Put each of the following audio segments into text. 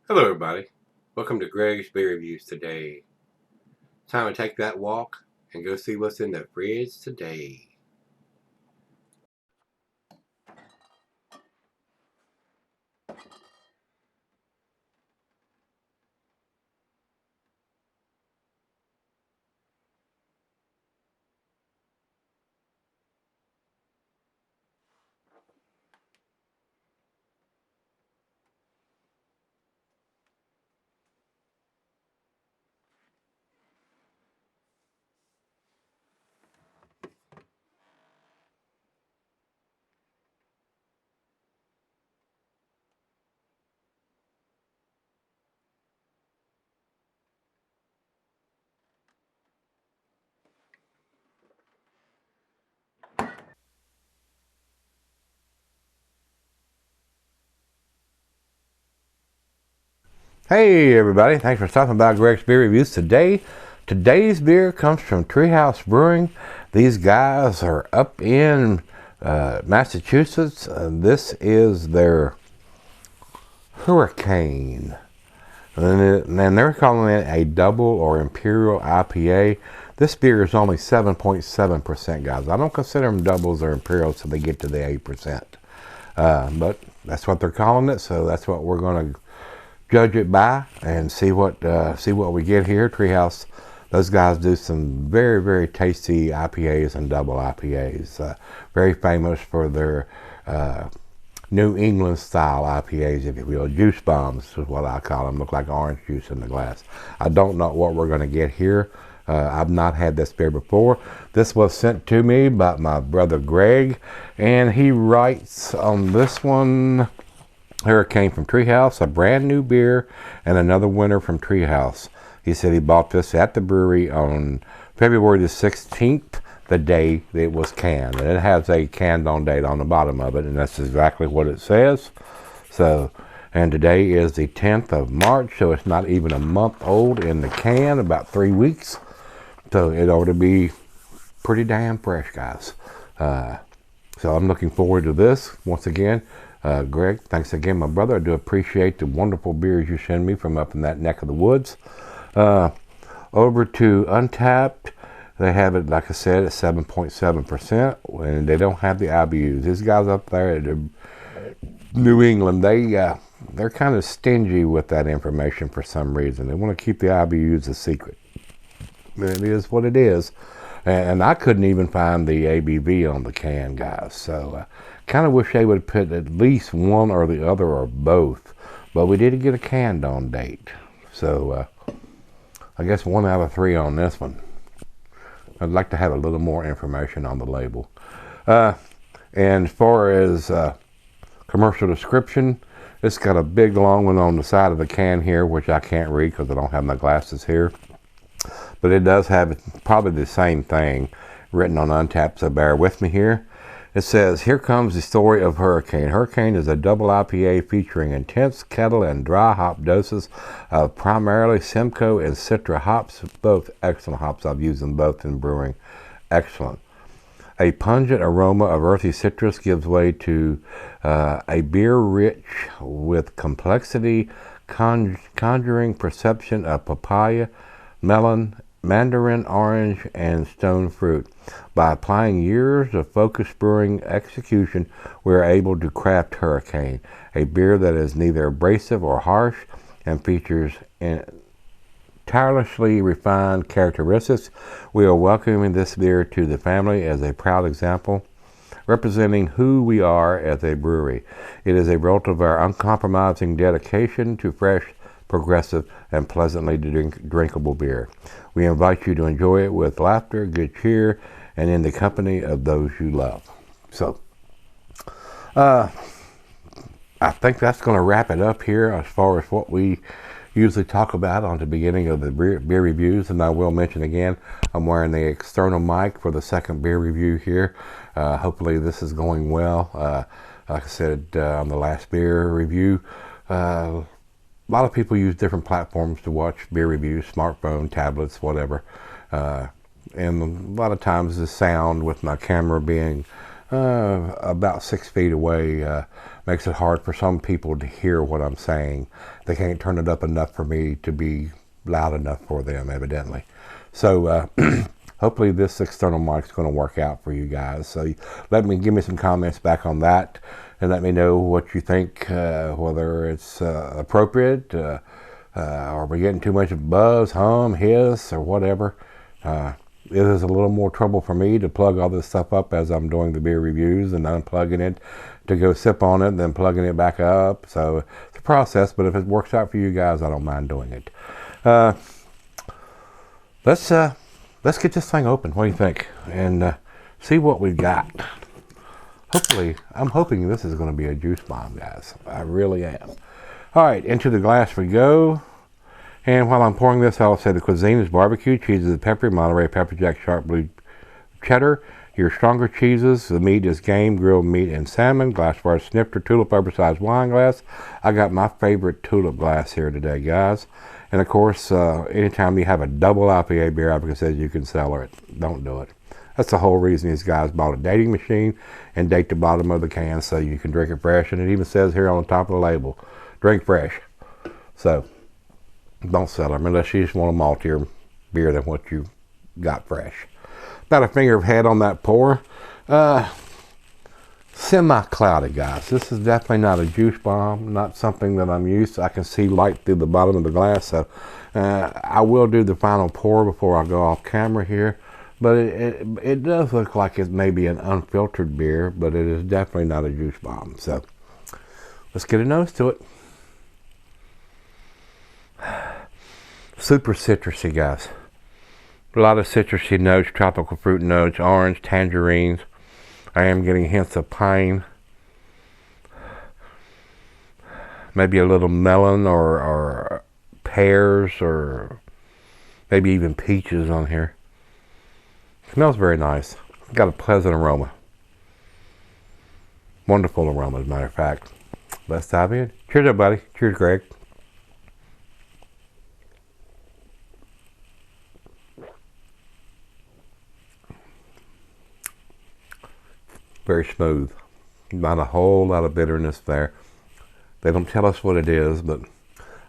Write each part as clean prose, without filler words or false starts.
Hello everybody, welcome to Gregsbeerreviews today. Time to take that walk and go see what's in the fridge today. Hey everybody, thanks for stopping by Greg's Beer Reviews today. Today's beer comes from Treehouse Brewing. These guys are up in Massachusetts. This is their Hurricane. And they're calling it a double or imperial IPA. This beer is only 7.7%, guys. I don't consider them doubles or imperials till they get to the 8%. But that's what they're calling it, so that's what we're going to judge it by and see what we get here. Treehouse, those guys do some very, very tasty IPAs and double IPAs. Very famous for their New England style IPAs, if you will. Juice bombs is what I call them. Look like orange juice in the glass. I don't know what we're going to get here. I've not had this beer before. This was sent to me by my brother Greg, and he writes on this one, Hurricane from Treehouse, a brand new beer and another winner from Treehouse. He said he bought this at the brewery on February the 16th, the day it was canned. And it has a canned on date on the bottom of it, and that's exactly what it says. So, and today is the 10th of March, so it's not even a month old in the can, about 3 weeks. So it ought to be pretty damn fresh, guys. So I'm looking forward to this once again. Greg, thanks again, my brother. I do appreciate the wonderful beers you send me from up in that neck of the woods. Over to Untapped, they have it, like I said, at 7.7%, and they don't have the IBUs. These guys up there at New England, they're kind of stingy with that information for some reason. They want to keep the IBUs a secret. It is what it is. And I couldn't even find the ABV on the can, guys. So kind of wish they would put at least one or the other or both. But we did get a canned on date. So I guess 1 out of 3 on this one. I'd like to have a little more information on the label. And as far as commercial description, it's got a big long one on the side of the can here, which I can't read because I don't have my glasses here. But it does have probably the same thing written on Untapped, so bear with me here. It says, here comes the story of Hurricane. Hurricane is a double IPA featuring intense kettle and dry hop doses of primarily Simcoe and Citra hops, both excellent hops. I've used them both in brewing. Excellent. A pungent aroma of earthy citrus gives way to a beer rich with complexity, conjuring perception of papaya, melon, mandarin, orange, and stone fruit. By applying years of focused brewing execution, we are able to craft Hurricane, a beer that is neither abrasive or harsh and features tirelessly refined characteristics. We are welcoming this beer to the family as a proud example representing who we are as a brewery. It is a result of our uncompromising dedication to fresh, progressive, and pleasantly drinkable beer. We invite you to enjoy it with laughter, good cheer, and in the company of those you love. So, I think that's going to wrap it up here as far as what we usually talk about on the beginning of the beer reviews. And I will mention again, I'm wearing the external mic for the second beer review here. Hopefully this is going well. Like I said on the last beer review, a lot of people use different platforms to watch beer reviews, smartphone, tablets, whatever. And a lot of times the sound with my camera being about 6 feet away. Makes it hard for some people to hear what I'm saying. They can't turn it up enough for me to be loud enough for them, evidently. So hopefully this external mic is going to work out for you guys. So give me some comments back on that, and let me know what you think, whether it's appropriate, are we getting too much buzz, hum, hiss, or whatever. It is a little more trouble for me to plug all this stuff up as I'm doing the beer reviews and unplugging it to go sip on it and then plugging it back up. So it's a process, but if it works out for you guys, I don't mind doing it. Let's get this thing open. What do you think? And see what we've got. Hopefully, I'm hoping this is going to be a juice bomb, guys. I really am. All right, into the glass we go. And while I'm pouring this, I'll say the cuisine is barbecue, cheeses is peppery, Monterey pepper jack, sharp blue cheddar. Your stronger cheeses, the meat is game, grilled meat, and salmon. Glassware snifter, tulip oversized wine glass. I got my favorite tulip glass here today, guys. And of course, anytime you have a double IPA beer, advocate says you can sell it. Don't do it. That's the whole reason these guys bought a dating machine and date the bottom of the can so you can drink it fresh. And it even says here on the top of the label, drink fresh. So don't sell them unless you just want a maltier beer than what you got fresh. About a finger of head on that pour. Semi-cloudy, guys. This is definitely not a juice bomb, not something that I'm used to. I can see light through the bottom of the glass, so I will do the final pour before I go off camera here. But it does look like it may be an unfiltered beer, but it is definitely not a juice bomb. So let's get a nose to it. Super citrusy, guys. A lot of citrusy notes, tropical fruit notes, orange, tangerines. I am getting hints of pine. Maybe a little melon or pears or maybe even peaches on here. Smells very nice. Got a pleasant aroma. Wonderful aroma, as a matter of fact. Let's dive in. Cheers, everybody. Cheers, Greg. Very smooth. Not a whole lot of bitterness there. They don't tell us what it is, but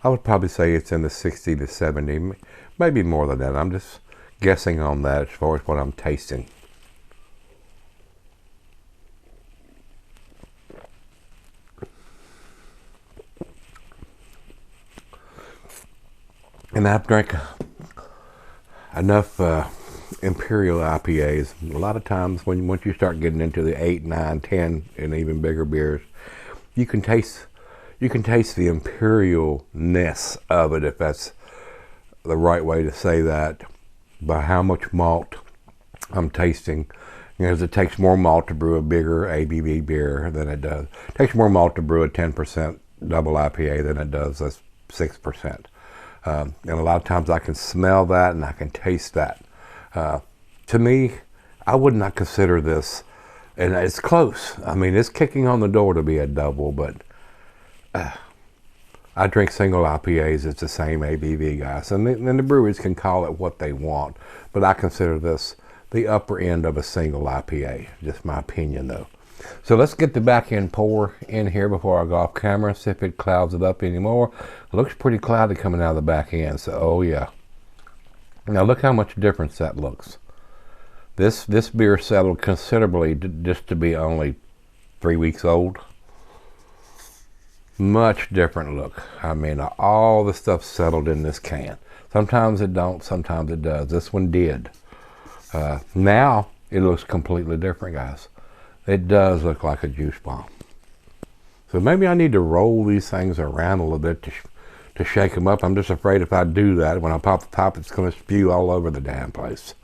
I would probably say it's in the 60 to 70, maybe more than that. I'm just guessing on that as far as what I'm tasting. And I've drank enough Imperial IPAs. A lot of times once you start getting into the 8, 9, 10 and even bigger beers, you can taste the imperialness of it, if that's the right way to say that, by how much malt I'm tasting. Because it takes more malt to brew a bigger ABV beer than it does. It takes more malt to brew a 10% double IPA than it does a 6%. And a lot of times I can smell that and I can taste that. To me, I would not consider this, and it's close. I mean, it's kicking on the door to be a double, but I drink single IPAs. It's the same ABV, guys. And the breweries can call it what they want, but I consider this the upper end of a single IPA. Just my opinion, though. So let's get the back end pour in here before I go off camera, see if it clouds it up anymore. It looks pretty cloudy coming out of the back end, so oh yeah. Now look how much difference that looks. This beer settled considerably just to be only 3 weeks old. Much different look. I mean, all the stuff settled in this can. Sometimes it don't, sometimes it does. This one did. Now it looks completely different, guys. It does look like a juice bomb. So maybe I need to roll these things around a little bit to shake them up. I'm just afraid if I do that, when I pop the top, it's going to spew all over the damn place.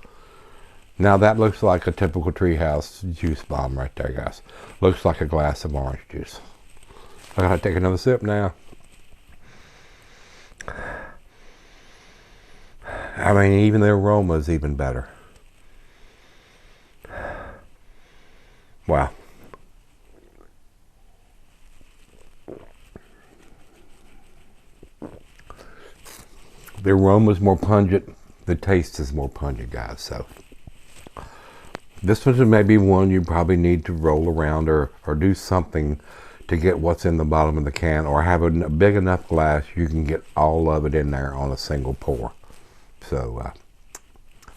Now that looks like a typical Treehouse juice bomb right there, guys. Looks like a glass of orange juice. I gotta take another sip now. I mean, even the aroma is even better. Wow. The aroma is more pungent. The taste is more pungent, guys. So This one may be one you probably need to roll around or do something to get what's in the bottom of the can, or have a big enough glass you can get all of it in there on a single pour. So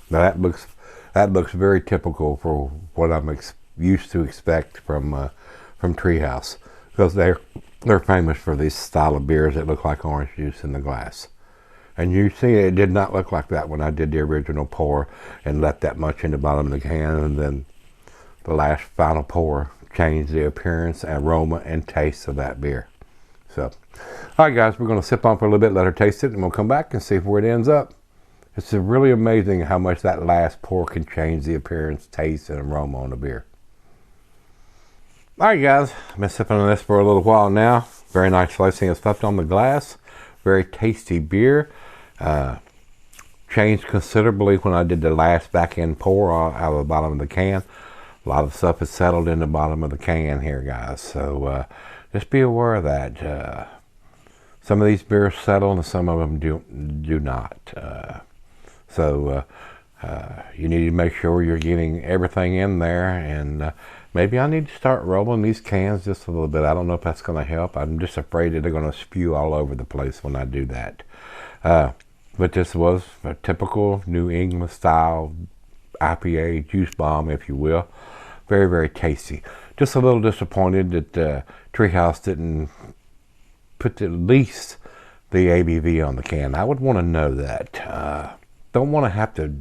that looks very typical for what I'm used to expect from Treehouse, because they're famous for these style of beers that look like orange juice in the glass. And you see, it did not look like that when I did the original pour and let that much in the bottom of the can, and then the last final pour changed the appearance, aroma, and taste of that beer. So, all right, guys, we're going to sip on for a little bit, let her taste it, and we'll come back and see where it ends up. It's really amazing how much that last pour can change the appearance, taste, and aroma on the beer. All right, guys, I've been sipping on this for a little while now. Very nice slicing of stuff on the glass. Very tasty beer. Changed considerably when I did the last back end pour out of the bottom of the can. A lot of stuff is settled in the bottom of the can here, guys. So just be aware of that. Some of these beers settle and some of them do not. So you need to make sure you're getting everything in there, and maybe I need to start rolling these cans just a little bit. I don't know if that's going to help. I'm just afraid that they're going to spew all over the place when I do that. But this was a typical New England style IPA juice bomb, if you will. Very, very tasty. Just a little disappointed that Treehouse didn't put at least the ABV on the can. I would want to know that. Don't want to have to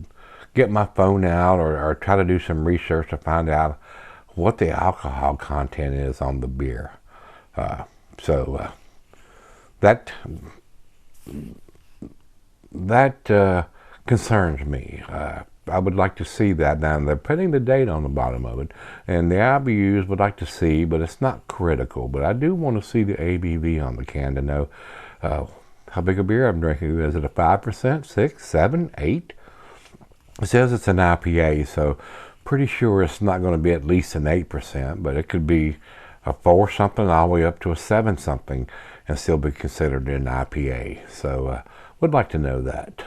get my phone out or try to do some research to find out what the alcohol content is on the beer. So that concerns me. I would like to see that. Now, they're putting the date on the bottom of it, and the IBUs would like to see, but it's not critical. But I do want to see the ABV on the can to know how big a beer I'm drinking. Is it a 5%, 6, 7, 8? It says it's an IPA, so pretty sure it's not going to be at least an 8%, but it could be a 4 something all the way up to a 7 something and still be considered an IPA. So would like to know that.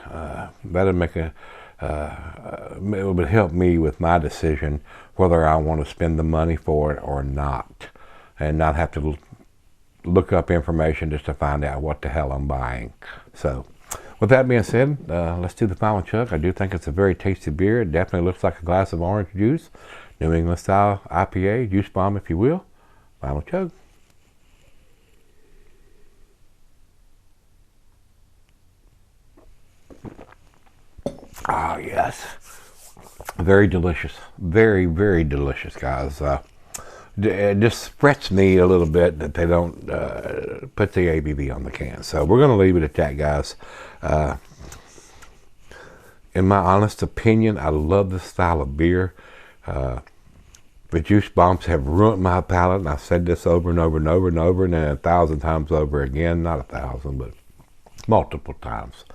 That'll make it would help me with my decision whether I want to spend the money for it or not, and not have to look up information just to find out what the hell I'm buying. So with that being said, let's do the final chug. I do think it's a very tasty beer. It definitely looks like a glass of orange juice. New England style IPA, juice bomb if you will. Final chug. Ah, yes. Very delicious. Very, very delicious, guys. It just frets me a little bit that they don't put the ABV on the can. So we're going to leave it at that, guys. In my honest opinion, I love this style of beer. The juice bombs have ruined my palate, and I've said this over and over and over and over, and then 1,000 times over again. Not 1,000, but multiple times.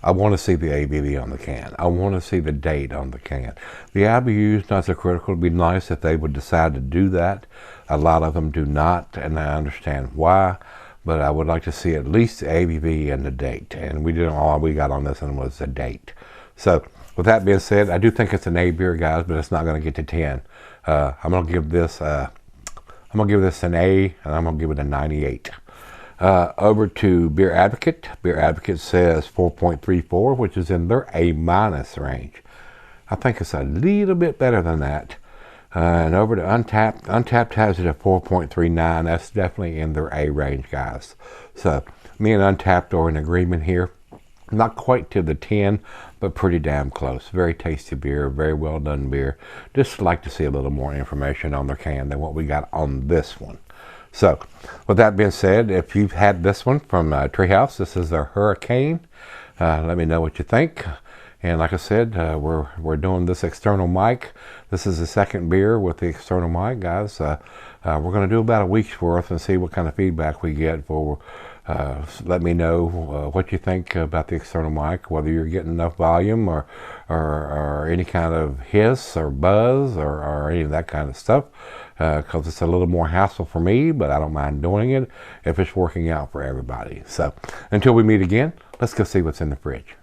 I want to see the ABV on the can. I want to see the date on the can. The IBU is not so critical. It would be nice if they would decide to do that. A lot of them do not, and I understand why, but I would like to see at least the ABV and the date. And we didn't. All we got on this one was the date. So with that being said, I do think it's an A beer, guys, but it's not going to get to 10. I'm going to give this an A, and I'm going to give it a 98. Over to Beer Advocate. Beer Advocate says 4.34, which is in their A- range. I think it's a little bit better than that. And over to Untapped. Untapped has it at 4.39. That's definitely in their A range, guys. So me and Untapped are in agreement here. Not quite to the 10, but pretty damn close. Very tasty beer, very well done beer. Just like to see a little more information on their can than what we got on this one. So, with that being said, if you've had this one from Treehouse, this is their Hurricane. Let me know what you think. And like I said, we're doing this external mic. This is the second beer with the external mic, guys. We're going to do about a week's worth and see what kind of feedback we get. Let me know what you think about the external mic, whether you're getting enough volume or any kind of hiss or buzz or any of that kind of stuff. Because it's a little more hassle for me, but I don't mind doing it if it's working out for everybody. So until we meet again, let's go see what's in the fridge.